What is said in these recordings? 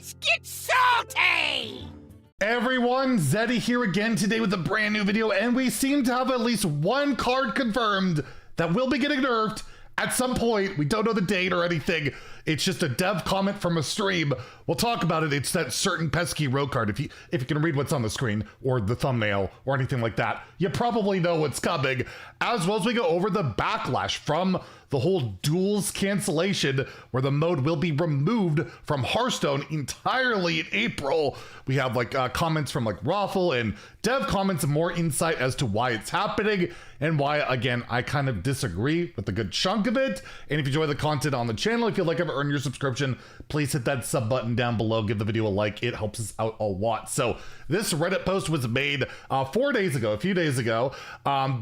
Let's get salty! Everyone, Zeddy here again today with a brand new video, and we seem to have at least one card confirmed that will be getting nerfed at some point. We don't know the date or anything. It's just a dev comment from a stream. We'll talk about it. It's that certain pesky rogue card. If you can read what's on the screen or the thumbnail or anything like that, you probably know what's coming. As well as we go over the backlash from the whole duels cancellation, where the mode will be removed from Hearthstone entirely in April. We have comments from Raffle and dev comments and more insight as to why it's happening and why, again, I kind of disagree with a good chunk of it. And if you enjoy the content on the channel, if you'd like to earn your subscription, please hit that sub button down below. Give the video a like. It helps us out a lot. So this Reddit post was made a few days ago,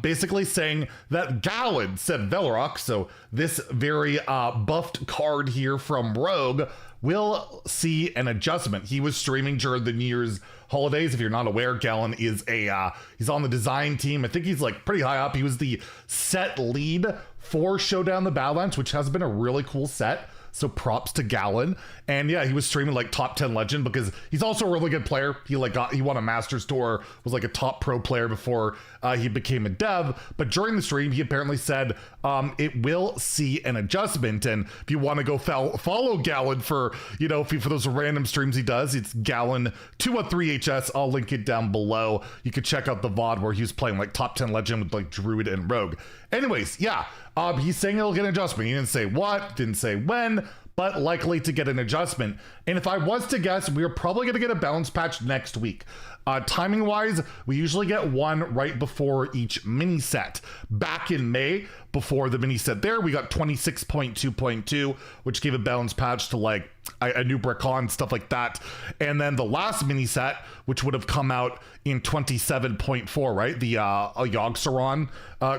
basically saying that Gallon said Velarok, so this very buffed card here from Rogue, will see an adjustment. He was streaming during the New Year's holidays. If you're not aware, Gallon is he's on the design team. I think he's pretty high up. He was the set lead for Showdown the Badlands, which has been a really cool set. So props to Gallon. And yeah, he was streaming top 10 legend because he's also a really good player. He won a Masters tour, was a top pro player before he became a dev. But during the stream, he apparently said it will see an adjustment. And if you want to go follow Gallon for those random streams he does, it's Gallon213HS. I'll link it down below. You could check out the VOD where he was playing top 10 legend with Druid and Rogue. Anyways, yeah. He's saying it'll get an adjustment. He didn't say what, didn't say when, but likely to get an adjustment. And if I was to guess, we're probably going to get a balance patch next week. Timing wise, we usually get one right before each mini set. Back in May, before the mini set there, we got 26.2.2, which gave a balance patch to a new Brickon, stuff like that. And then the last mini set, which would have come out in 27.4, right? The Yogg-Saron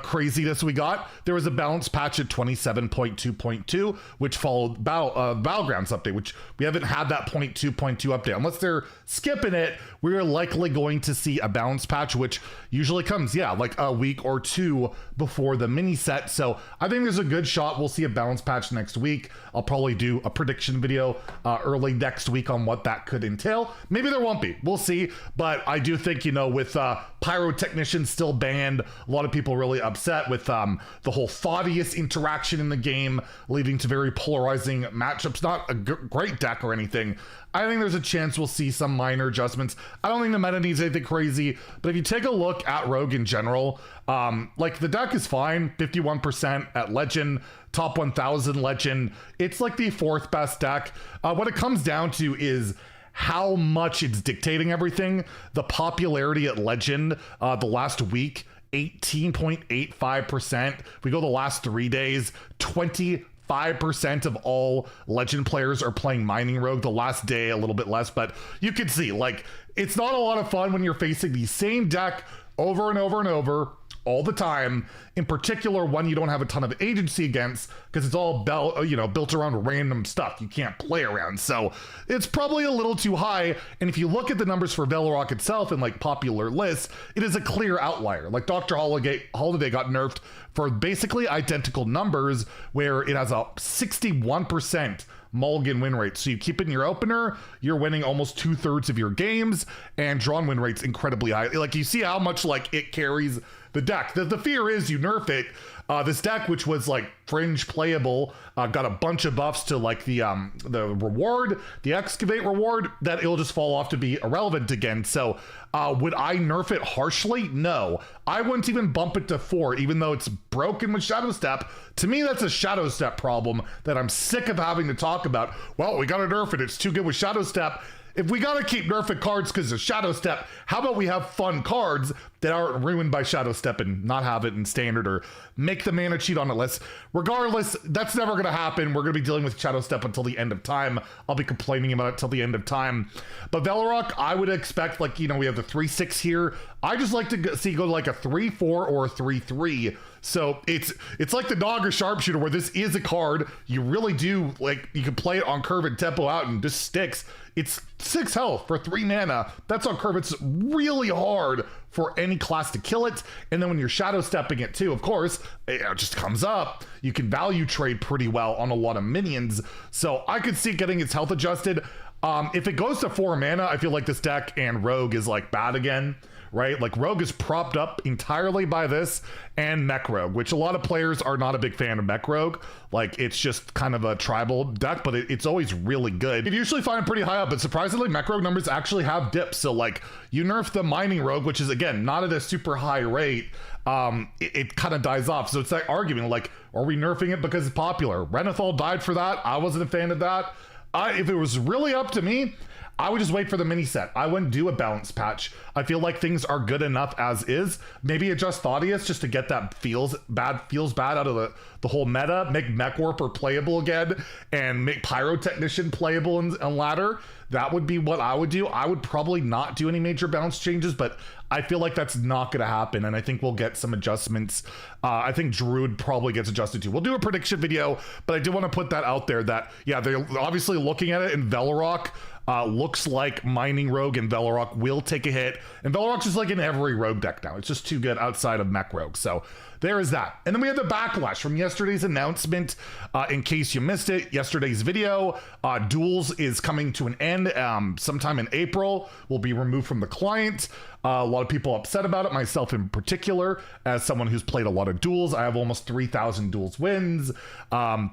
craziness we got. There was a balance patch at 27.2.2, which followed Battlegrounds update, which we haven't had that 0.2.2 update. Unless they're skipping it, we're likely going to see a balance patch, which usually comes, a week or two before the mini set. So I think there's a good shot we'll see a balance patch next week. I'll probably do a prediction video early next week on what that could entail. Maybe there won't be. We'll see. But I do think, with pyrotechnicians still banned, a lot of people really upset with the whole Thaddeus interaction in the game, leading to very polarizing matchups. Not a great deck or anything. I think there's a chance we'll see some minor adjustments. I don't think the meta needs anything crazy, but if you take a look at Rogue in general, the deck is fine, 51% at Legend, top 1000 Legend. It's the fourth best deck. What it comes down to is how much it's dictating everything. The popularity at Legend, the last week, 18.85%. We go the last 3 days, 25% of all Legend players are playing Mining Rogue. The last day, a little bit less, but you can see, it's not a lot of fun when you're facing the same deck over and over and over all the time, in particular one you don't have a ton of agency against, because it's all built around random stuff you can't play around. So it's probably a little too high. And if you look at the numbers for Velarok itself in popular lists, it is a clear outlier. Dr. Holiday got nerfed for basically identical numbers, where it has a 61% mulligan win rate. So you keep it in your opener, you're winning almost 2/3 of your games, and drawn win rate's incredibly high. You see how much it carries the deck. The fear is you nerf it. This deck, which was fringe playable, got a bunch of buffs to the reward, the excavate reward, that it'll just fall off to be irrelevant again. So would I nerf it harshly? No. I wouldn't even bump it to 4, even though it's broken with Shadow Step. To me, that's a Shadow Step problem that I'm sick of having to talk about. Well, we gotta nerf it, it's too good with Shadow Step. If we gotta keep nerfing cards because of Shadow Step, how about we have fun cards that aren't ruined by Shadow Step and not have it in standard, or make the mana cheat on it less? Regardless, that's never gonna happen. We're gonna be dealing with Shadow Step until the end of time. I'll be complaining about it till the end of time. But Velarok, I would expect, we have the 3/6 here. I just like to see go a 3/4 or a 3/3. So it's like the dog or sharpshooter, where this is a card you really do you can play it on curve and tempo out and just sticks. It's 6 health for 3 mana. That's on curve. It's really hard for any class to kill it. And then when you're shadow stepping it too, of course, it just comes up. You can value trade pretty well on a lot of minions. So I could see getting its health adjusted. If it goes to 4 mana, I feel like this deck and Rogue is like bad again, right? Like Rogue is propped up entirely by this and Mech Rogue, which a lot of players are not a big fan of Mech Rogue. Like it's just kind of a tribal deck, but it's always really good. You usually find it pretty high up, but surprisingly Mech Rogue numbers actually have dips. So like you nerf the Mining Rogue, which is again, not at a super high rate. It kind of dies off. So it's that argument, like, are we nerfing it because it's popular? Renathal died for that. I wasn't a fan of that. If it was really up to me, I would just wait for the mini set. I wouldn't do a balance patch. I feel like things are good enough as is. Maybe adjust Thaddeus just to get that feels bad out of the whole meta. Make Mech Warper playable again and make Pyrotechnician playable and ladder. That would be what I would do. I would probably not do any major balance changes, but I feel like that's not going to happen, and I think we'll get some adjustments. I think Druid probably gets adjusted too. We'll do a prediction video, but I do want to put that out there that, yeah, they're obviously looking at it, and Velarok looks like Mining Rogue and Velarok will take a hit. And Velarok's just like in every Rogue deck now. It's just too good outside of Mech Rogue. So there is that. And then we have the backlash from yesterday's announcement. In case you missed it, yesterday's video, Duels is coming to an end sometime in April. Will be removed from the client. A lot of people upset about it, myself in particular, as someone who's played a lot of Duels. I have almost 3,000 Duels wins,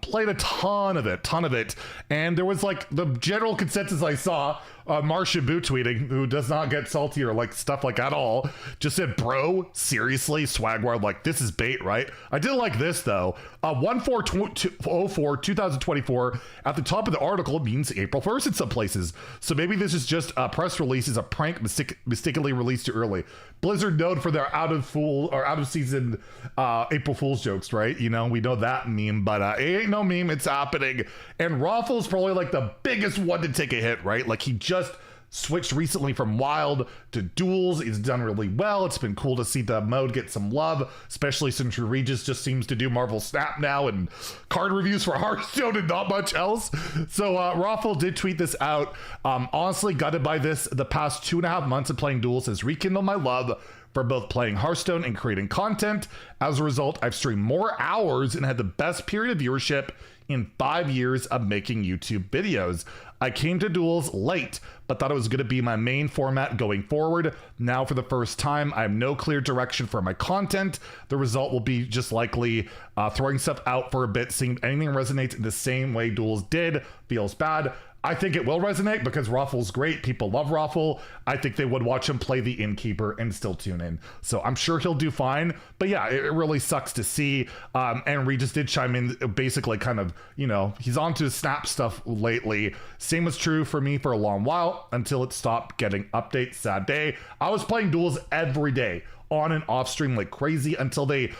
played a ton of it. And there was like the general consensus I saw, Marcia Boo tweeting, who does not get salty or like stuff like at all, just said, bro, seriously, Swagward, like this is bait, right? I did like this though. 1/4/2024 at the top of the article means April 1st in some places. So maybe this is just a press release, is a prank mistakenly released too early. Blizzard known for their out of season April Fool's jokes, right? You know, we know that meme, but it ain't no meme, it's happening. And Raffle's probably like the biggest one to take a hit, right? Like he just switched recently from Wild to Duels. He's done really well. It's been cool to see the mode get some love, especially since Regis just seems to do Marvel Snap now and card reviews for Hearthstone and not much else. So Raffle did tweet this out. Honestly, gutted by this. The past 2.5 months of playing Duels has rekindled my love for both playing Hearthstone and creating content. As a result, I've streamed more hours and had the best period of viewership in 5 years of making YouTube videos. I came to Duels late, but thought it was going to be my main format going forward. Now, for the first time, I have no clear direction for my content. The result will be just likely throwing stuff out for a bit, seeing if anything resonates in the same way Duels did. Feels bad. I think it will resonate because Raffle's great. People love Raffle. I think they would watch him play the Innkeeper and still tune in. So I'm sure he'll do fine. But yeah, it really sucks to see. And Regis did chime in, basically kind of, you know, he's on to Snap stuff lately. Same was true for me for a long while until it stopped getting updates. Sad day. I was playing Duels every day, on and off stream like crazy, until they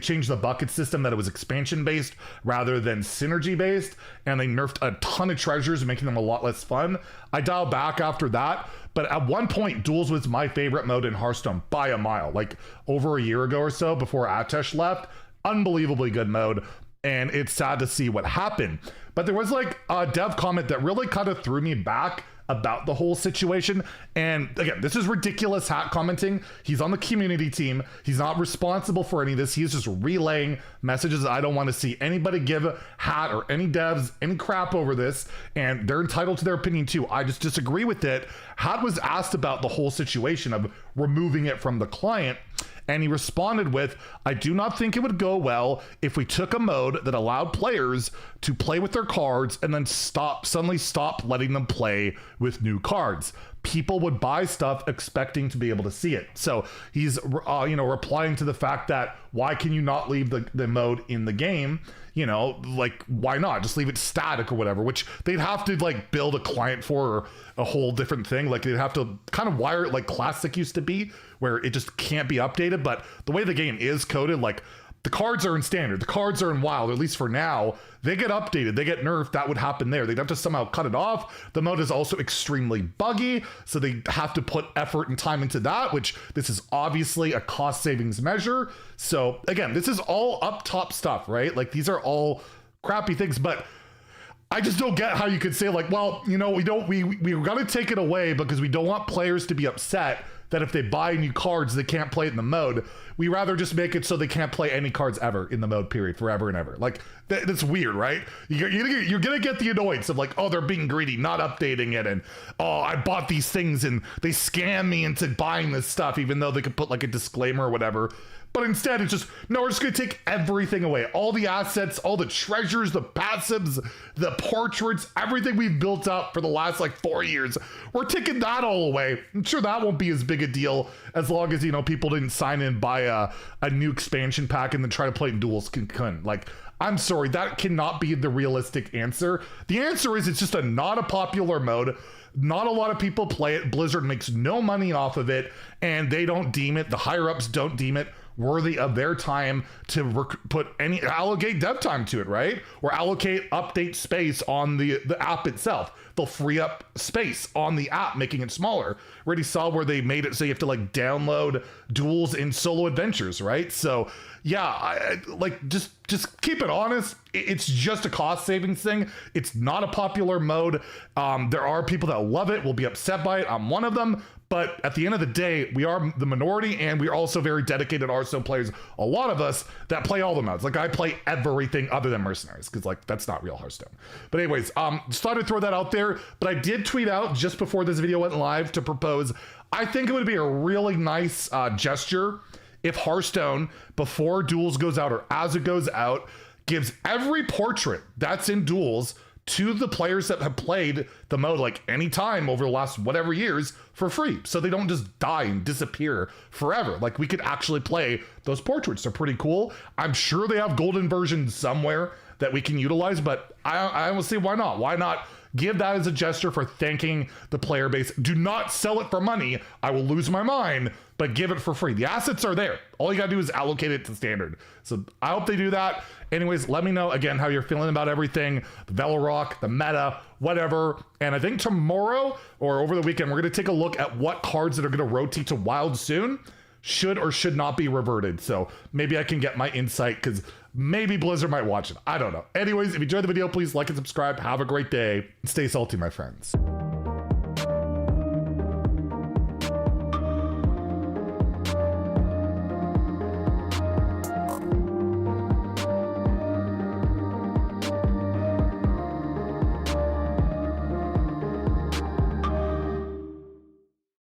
changed the bucket system, that it was expansion based rather than synergy based, and they nerfed a ton of treasures, making them a lot less fun. I dialed back after that, but at one point Duels was my favorite mode in Hearthstone by a mile, like over a year ago or so before Atesh left. Unbelievably good mode, and it's sad to see what happened. But there was like a dev comment that really kind of threw me back about the whole situation. And again, this is ridiculous hat commenting. He's on the community team. He's not responsible for any of this. He's just relaying messages. I don't want to see anybody give hat or any devs any crap over this, and they're entitled to their opinion too. I just disagree with it. Hat was asked about the whole situation of removing it from the client, and he responded with, I do not think it would go well if we took a mode that allowed players to play with their cards and then suddenly stop letting them play with new cards. People would buy stuff expecting to be able to see it. So he's replying to the fact that, why can you not leave the mode in the game? You know, like, why not just leave it static or whatever, which they'd have to like build a client for, or a whole different thing. Like they'd have to kind of wire it like Classic used to be, where it just can't be updated. But the way the game is coded, like the cards are in standard, the cards are in wild, at least for now. They get updated, they get nerfed. That would happen there. They'd have to somehow cut it off. The mode is also extremely buggy, so they have to put effort and time into that, which this is obviously a cost savings measure. So again, this is all up top stuff, right? Like these are all crappy things, but I just don't get how you could say like, well, you know, we got to take it away because we don't want players to be upset that if they buy new cards, they can't play it in the mode. We rather just make it so they can't play any cards ever in the mode, period, forever and ever. Like, that's weird, right? You're gonna get the annoyance of like, oh, they're being greedy, not updating it, and oh, I bought these things and they scam me into buying this stuff, even though they could put like a disclaimer or whatever. But instead, it's just, no, we're just going to take everything away. All the assets, all the treasures, the passives, the portraits, everything we've built up for the last like 4 years. We're taking that all away. I'm sure that won't be as big a deal as long as, you know, people didn't sign in, buy a new expansion pack and then try to play duels concurrent. Like, I'm sorry, that cannot be the realistic answer. The answer is it's just not a popular mode. Not a lot of people play it. Blizzard makes no money off of it, and they don't deem it, the higher ups don't deem it worthy of their time to allocate dev time to it, right? Or allocate update space on the app itself. They'll free up space on the app, making it smaller. Already saw where they made it so you have to like download duels in solo adventures, right? So yeah, just keep it honest. It's just a cost savings thing. It's not a popular mode. There are people that love it, will be upset by it. I'm one of them. But at the end of the day, we are the minority, and we're also very dedicated Hearthstone players. A lot of us that play all the modes. Like, I play everything other than Mercenaries, because like that's not real Hearthstone. But anyways, just thought I'd throw that out there. But I did tweet out just before this video went live to propose, I think it would be a really nice gesture if Hearthstone, before Duels goes out or as it goes out, gives every portrait that's in Duels to the players that have played the mode like any time over the last whatever years for free, so they don't just die and disappear forever. Like, we could actually play those portraits. They're pretty cool. I'm sure they have golden versions somewhere that we can utilize, but I will see why not. Why not give that as a gesture for thanking the player base? Do not sell it for money. I will lose my mind, but give it for free. The assets are there. All you gotta do is allocate it to standard. So I hope they do that. Anyways, let me know again how you're feeling about everything, the Velarok, the meta, whatever. And I think tomorrow or over the weekend, we're gonna take a look at what cards that are gonna rotate to wild soon should or should not be reverted. So maybe I can get my insight, because maybe Blizzard might watch it. I don't know. Anyways, if you enjoyed the video, please like and subscribe. Have a great day. Stay salty, my friends.